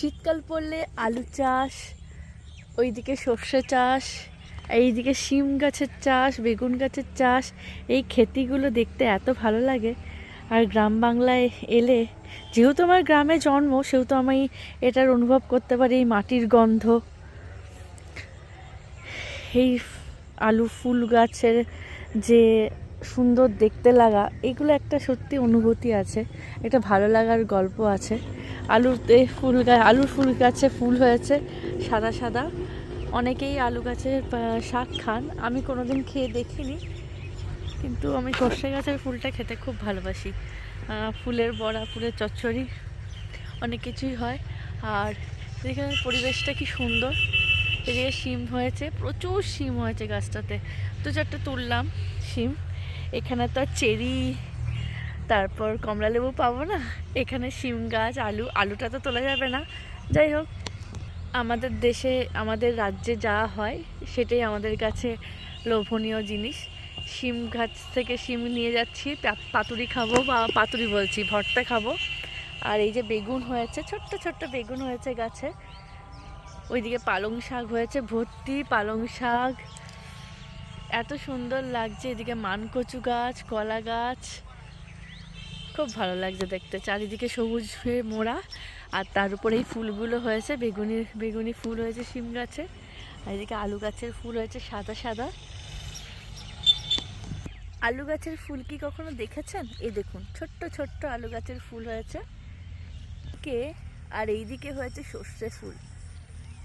শীতকাল পড়লে আলু চাষ, ওইদিকে সর্ষে চাষ, এইদিকে শিম গাছের চাষ, বেগুন গাছের চাষ। এই ক্ষেতিগুলো দেখতে এত ভালো লাগে। আর গ্রাম বাংলায় এলে, যেহেতু আমার গ্রামে জন্ম, সেহেতু আমি এটার অনুভব করতে পারি। এই মাটির গন্ধ, এই আলু ফুল গাছের যে সুন্দর দেখতে লাগা, এগুলো একটা সত্যি অনুভূতি আছে, একটা ভালো লাগার গল্প আছে। আলুর ফুল গাছে ফুল হয়েছে সাদা সাদা। অনেকেই আলু গাছের শাক খান, আমি কোনোদিন খেয়ে দেখিনি, কিন্তু আমি সর্ষে গাছের ফুলটা খেতে খুব ভালোবাসি। ফুলের বড়া, ফুলের চচ্চড়ি, অনেক কিছুই হয়। আর এখানে পরিবেশটা কি সুন্দর। এদিকে শিম হয়েছে, প্রচুর শিম হয়েছে গাছটাতে, দু চারটে তুললাম শিম। এখানে তো আর চেরি, তারপর কমলা লেবু পাবো না, এখানে শিম গাছ, আলুটা তো তোলা যাবে না। যাই হোক, আমাদের দেশে, আমাদের রাজ্যে যা হয় সেটাই আমাদের কাছে লোভনীয় জিনিস। শিম গাছ থেকে শিম নিয়ে যাচ্ছি, পাতুরি খাবো, বা পাতুরি বলছি, ভর্তা খাবো। আর এই যে বেগুন হয়েছে, ছোট্ট ছোট্ট বেগুন হয়েছে গাছে। ওইদিকে পালং শাক হয়েছে, ভর্তি পালং শাক, এত সুন্দর লাগছে। এদিকে মানকচু গাছ, কলা গাছ, খুব ভালো লাগছে দেখতে। চারিদিকে সবুজ হয়ে মোড়া, আর তার উপরে এই ফুলগুলো হয়েছে, বেগুনি ফুল হয়েছে শিম গাছে। আর এদিকে আলু গাছের ফুল হয়েছে সাদা সাদা। আলু গাছের ফুল কি কখনো দেখেছেন? এই দেখুন, ছোট্ট ছোট্ট আলু গাছের ফুল হয়েছে কে। আর এইদিকে হয়েছে সর্ষে ফুল,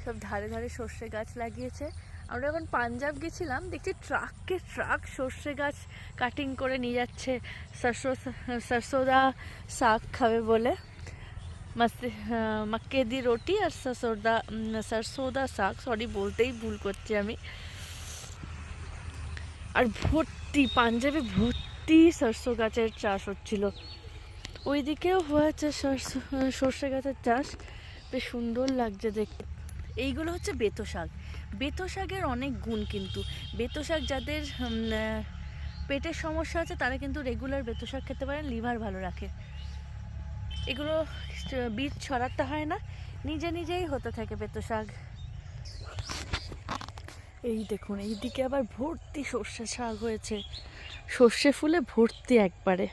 সব ধারে ধারে সর্ষে গাছ লাগিয়েছে। আমরা যখন পাঞ্জাব গেছিলাম, দেখছি ট্রাককে ট্রাক সর্ষে গাছ কাটিং করে নিয়ে যাচ্ছে, সরসোদা শাক খাবে বলে। মক্কে দি রুটি আর সরসোদা শাক, সরি বলতেই ভুল করছি আমি। আর ভর্তি, পাঞ্জাবে ভর্তি সরষে গাছের চাষ হচ্ছিল। ওইদিকেও হয়েছে সর্ষে গাছের চাষ, বেশ সুন্দর লাগছে দেখতে। এইগুলো হচ্ছে বেতো শাক। বেতো শাকের অনেক গুণ, কিন্তু বেতো শাক যাদের পেটের সমস্যা আছে তারা কিন্তু রেগুলার বেতো শাক খেতে পারেন, লিভার ভালো রাখে। এগুলো বীজ ছড়াতে হয় না, নিজে নিজেই হতে থাকে বেতো শাক। এই দেখুন, এইদিকে আবার ভর্তি সর্ষে শাক হয়েছে, সর্ষে ফুলে ভর্তি একবারে।